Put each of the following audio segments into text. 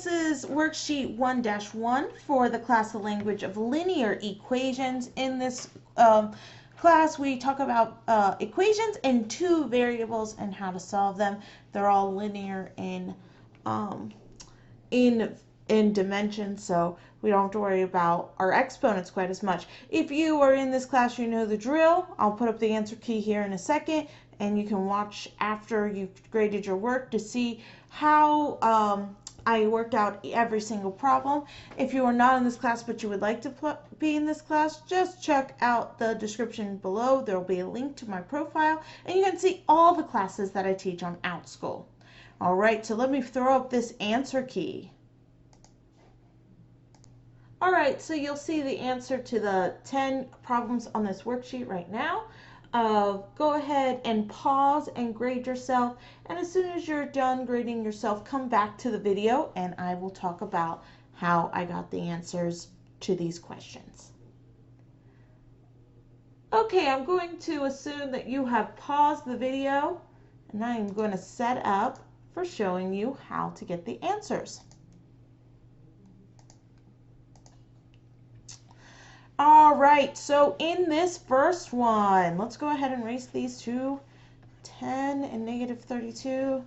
this is worksheet 1-1 for the class of language of linear equations. In this class, we talk about equations and two variables and how to solve them. They're all linear in dimension, so we don't have to worry about our exponents quite as much. If you are in this class, you know the drill. I'll put up the answer key here in a second, and you can watch after you've graded your work to see how I worked out every single problem. If you are not in this class but you would like to be in this class, just check out the description below. There will be a link to my profile, and you can see all the classes that I teach on OutSchool. All right, so let me throw up this answer key. All right, so you'll see the answer to the 10 problems on this worksheet right now. Go ahead and pause and grade yourself, and as soon as you're done grading yourself, come back to the video and I will talk about how I got the answers to these questions. Okay, I'm going to assume that you have paused the video, and I am going to set up for showing you how to get the answers. All right, so in this first one, let's go ahead and erase these two, 10 and negative 32.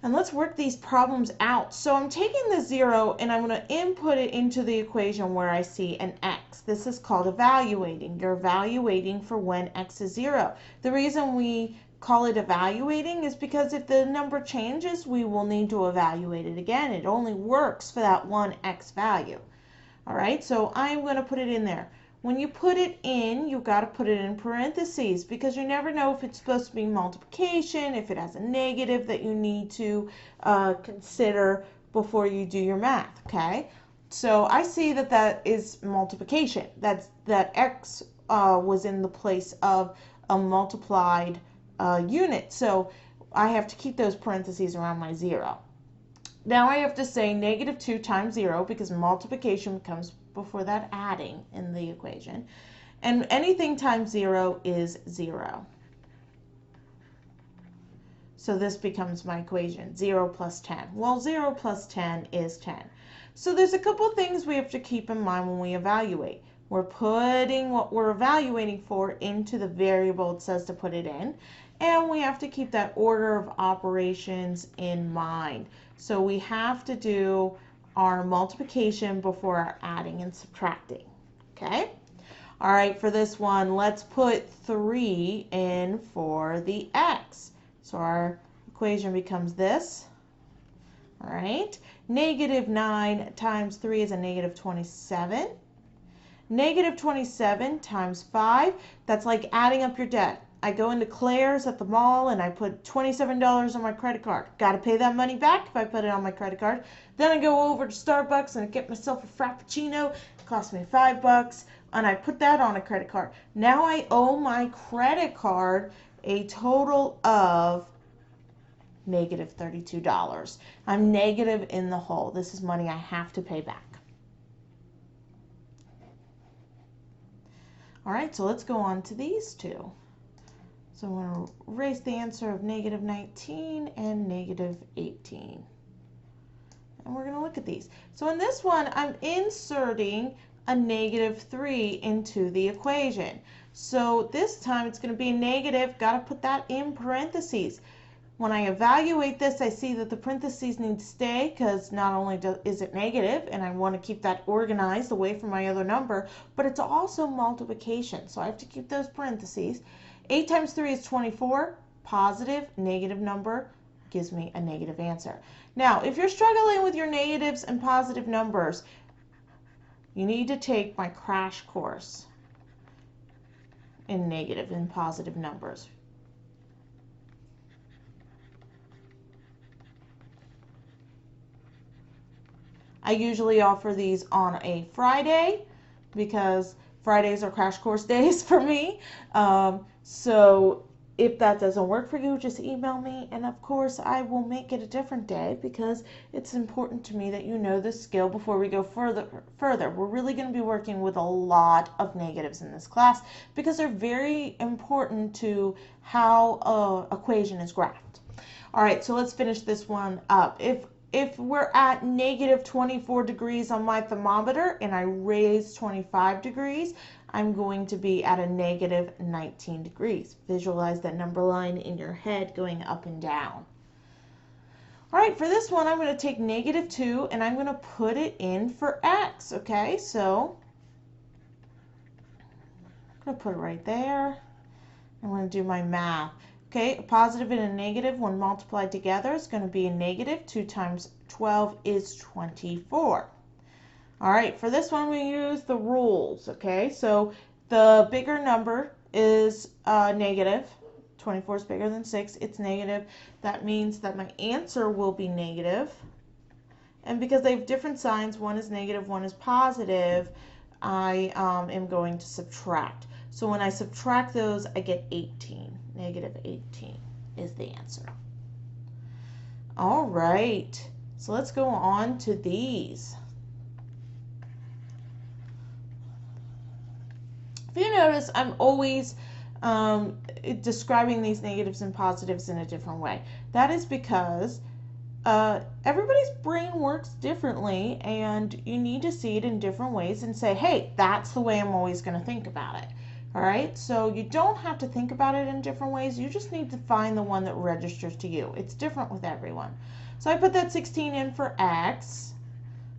And let's work these problems out. So I'm taking the 0 and I'm going to input it into the equation where I see an x. This is called evaluating. You're evaluating for when x is 0. The reason we call it evaluating is because if the number changes, we will need to evaluate it again. It only works for that one x value. All right, so I'm going to put it in there. When you put it in, you've got to put it in parentheses because you never know if it's supposed to be multiplication, if it has a negative that you need to consider before you do your math, okay? So I see that that is multiplication. That x was in the place of a multiplied unit. So I have to keep those parentheses around my 0. Now I have to say negative 2 times 0 because multiplication comes before that adding in the equation. And anything times 0 is 0. So this becomes my equation, 0 plus 10. Well, 0 plus 10 is 10. So there's a couple things we have to keep in mind when we evaluate. We're putting what we're evaluating for into the variable it says to put it in. And we have to keep that order of operations in mind. So we have to do our multiplication before our adding and subtracting, okay? All right, for this one, let's put 3 in for the x. So our equation becomes this, all right? Negative 9 times 3 is a negative 27. Negative 27 times 5, that's like adding up your debt. I go into Claire's at the mall and I put $27 on my credit card. Got to pay that money back if I put it on my credit card. Then I go over to Starbucks and I get myself a Frappuccino. It cost me $5 and I put that on a credit card. Now I owe my credit card a total of negative $32. I'm negative in the hole. This is money I have to pay back. All right, so let's go on to these two. So I'm going to erase the answer of negative 19 and negative 18. And we're going to look at these. So in this one, I'm inserting a negative 3 into the equation. So this time it's going to be a negative. Got to put that in parentheses. When I evaluate this, I see that the parentheses need to stay because not only is it negative, and I want to keep that organized away from my other number, but it's also multiplication. So I have to keep those parentheses. 8 times 3 is 24. Positive, negative number gives me a negative answer. Now, if you're struggling with your negatives and positive numbers, you need to take my crash course in negative and positive numbers. I usually offer these on a Friday because Fridays are crash course days for me. So if that doesn't work for you, just email me, and of course I will make it a different day because it's important to me that you know this skill before we go further. We're really going to be working with a lot of negatives in this class because they're very important to how an equation is graphed. All right, so let's finish this one up. If if we're at negative 24 degrees on my thermometer and I raise 25 degrees, I'm going to be at a negative 19 degrees. Visualize that number line in your head going up and down. All right, for this one, I'm going to take negative 2 and I'm going to put it in for x, okay? So I'm going to put it right there. I'm going to do my math. Okay, a positive and a negative, when multiplied together, is going to be a negative. 2 times 12 is 24. All right, for this one, we use the rules, okay? So the bigger number is negative. 24 is bigger than 6. It's negative. That means that my answer will be negative. And because they have different signs, one is negative, one is positive, I am going to subtract. So when I subtract those, I get 18. Negative 18 is the answer. All right, so let's go on to these. If you notice, I'm always describing these negatives and positives in a different way. That is because everybody's brain works differently, and you need to see it in different ways and say, hey, that's the way I'm always going to think about it. All right, so you don't have to think about it in different ways. You just need to find the one that registers to you. It's different with everyone. So I put that 16 in for x.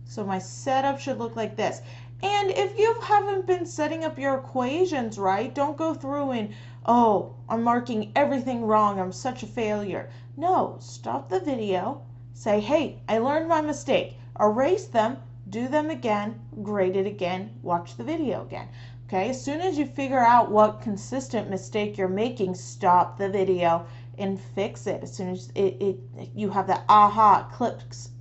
So my setup should look like this. And if you haven't been setting up your equations right, don't go through and, oh, I'm marking everything wrong, I'm such a failure. No, stop the video, say, hey, I learned my mistake. Erase them, do them again, grade it again, watch the video again. Okay, as soon as you figure out what consistent mistake you're making, stop the video and fix it. As soon as you have that aha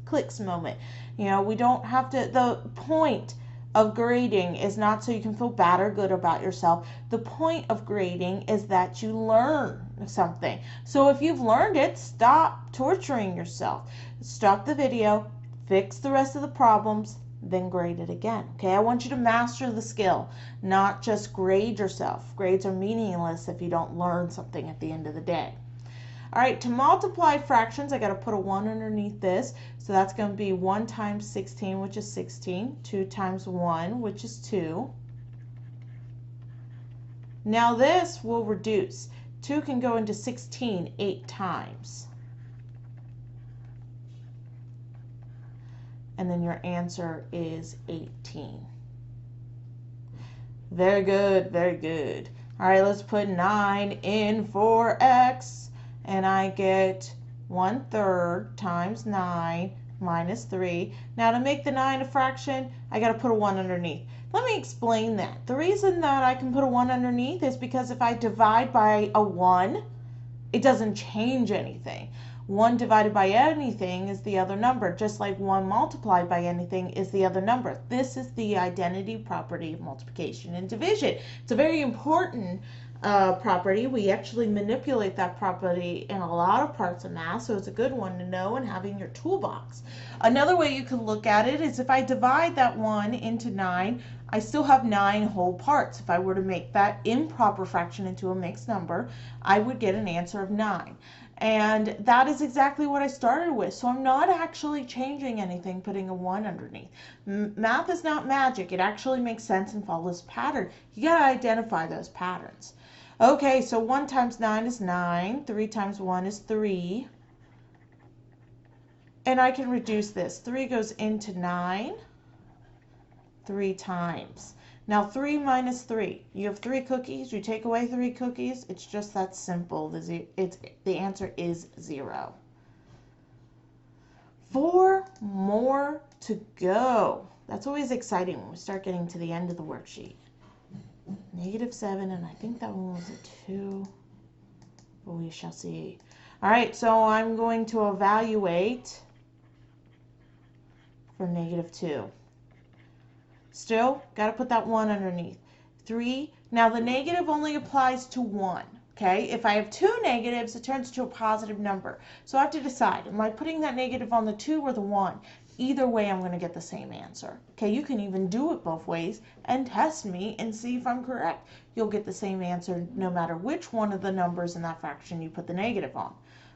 clicks moment. You know, we don't have to, the point of grading is not so you can feel bad or good about yourself. The point of grading is that you learn something. So if you've learned it, stop torturing yourself. Stop the video, fix the rest of the problems, then grade it again. Okay, I want you to master the skill, not just grade yourself. Grades are meaningless if you don't learn something at the end of the day. All right, to multiply fractions, I got to put a 1 underneath this. So that's going to be 1 times 16, which is 16. 2 times 1, which is 2. Now this will reduce. 2 can go into 16 8 times. And then your answer is 18. Very good, very good. All right, let's put 9 in for x, and I get 1/3 times 9 minus 3. Now to make the 9 a fraction, I got to put a 1 underneath. Let me explain that. The reason that I can put a 1 underneath is because if I divide by a 1, it doesn't change anything. 1 divided by anything is the other number, just like 1 multiplied by anything is the other number. This is the identity property of multiplication and division. It's a very important property. We actually manipulate that property in a lot of parts of math, so it's a good one to know and have in your toolbox. Another way you can look at it is if I divide that 1 into 9, I still have 9 whole parts. If I were to make that improper fraction into a mixed number, I would get an answer of 9. And that is exactly what I started with. So I'm not actually changing anything, putting a 1 underneath. Math is not magic. It actually makes sense and follows a pattern. You got to identify those patterns. Okay, so 1 times 9 is 9. 3 times 1 is 3. And I can reduce this. 3 goes into 9 3 times. Now 3 minus 3. You have 3 cookies. You take away 3 cookies. It's just that simple. The answer is 0. 4 more to go. That's always exciting when we start getting to the end of the worksheet. -7, and I think that one was a 2. But we shall see. All right, so I'm going to evaluate for -2. Still, got to put that 1 underneath. 3. Now the negative only applies to 1. Okay, if I have 2 negatives, it turns to a positive number. So I have to decide, am I putting that negative on the 2 or the 1? Either way, I'm going to get the same answer. Okay, you can even do it both ways and test me and see if I'm correct. You'll get the same answer no matter which one of the numbers in that fraction you put the negative on.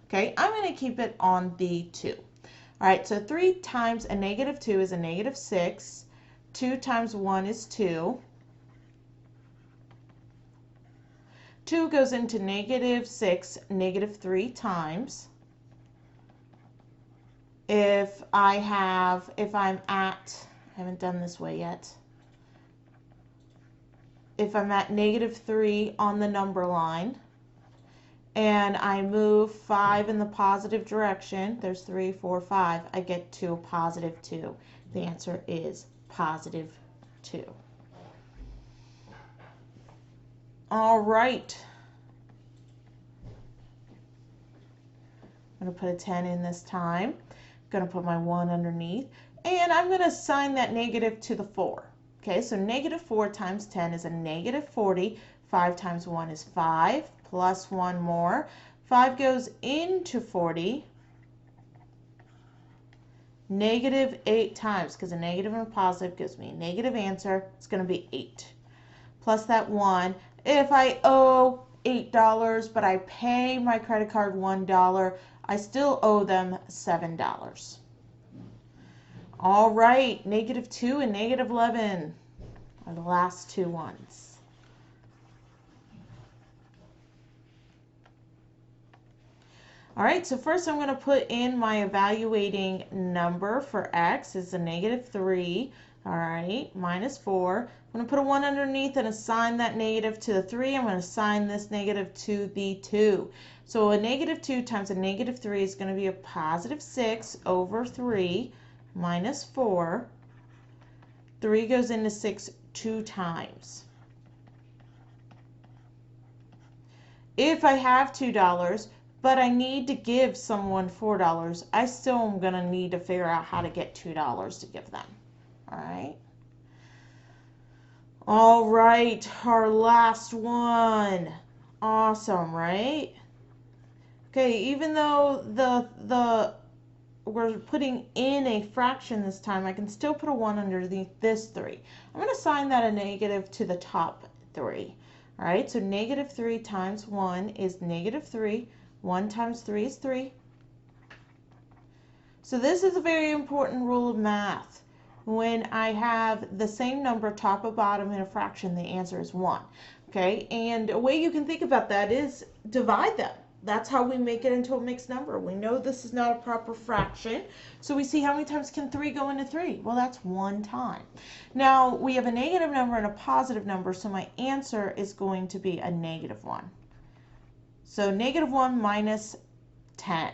Okay, I'm going to keep it on the 2. All right, so 3 times a negative 2 is a negative 6. 2 times 1 is 2. 2 goes into negative 6, negative 3 times. If I'm at, I haven't done this way yet. If I'm at negative 3 on the number line, and I move 5 in the positive direction, there's 3, 4, 5, I get to a positive 2. The answer is positive 2. All right. I'm going to put a 10 in this time. I'm going to put my 1 underneath. And I'm going to assign that negative to the 4. Okay, so negative 4 times 10 is a negative 40. 5 times 1 is 5, plus 1 more. 5 goes into 40. Negative 8 times, because a negative and a positive gives me a negative answer. It's going to be 8. Plus that 1. If I owe $8, but I pay my credit card $1, I still owe them $7. All right, negative 2 and negative 11 are the last two ones. All right, so first I'm going to put in my evaluating number for x is a negative 3. All right, minus 4. I'm going to put a 1 underneath and assign that negative to the 3. I'm going to assign this negative to the 2. So a negative 2 times a negative 3 is going to be a positive 6 over 3 minus 4. 3 goes into 6 2 times. If I have $2, but I need to give someone $4, I still am going to need to figure out how to get $2 to give them. All right. All right, our last one. Awesome, right? Okay, even though we're putting in a fraction this time, I can still put a 1 underneath this 3. I'm going to assign that a negative to the top 3. All right, so negative 3 times 1 is negative 3. 1 times 3 is 3. So this is a very important rule of math. When I have the same number top or bottom in a fraction, the answer is 1. Okay, and a way you can think about that is divide them. That's how we make it into a mixed number. We know this is not a proper fraction, so we see how many times can 3 go into 3? Well, that's 1 time. Now, we have a negative number and a positive number, so my answer is going to be a negative 1. So negative 1 minus 10.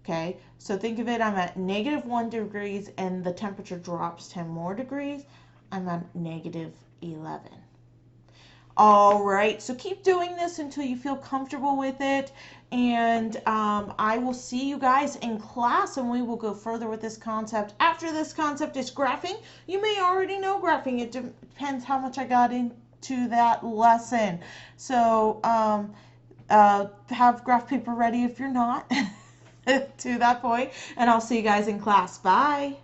Okay, so think of it, I'm at negative 1 degrees and the temperature drops 10 more degrees. I'm at negative 11. All right, so keep doing this until you feel comfortable with it. And I will see you guys in class and we will go further with this concept. After this concept is graphing. You may already know graphing. It depends how much I got into that lesson. So have graph paper ready if you're not to that point. And I'll see you guys in class. Bye.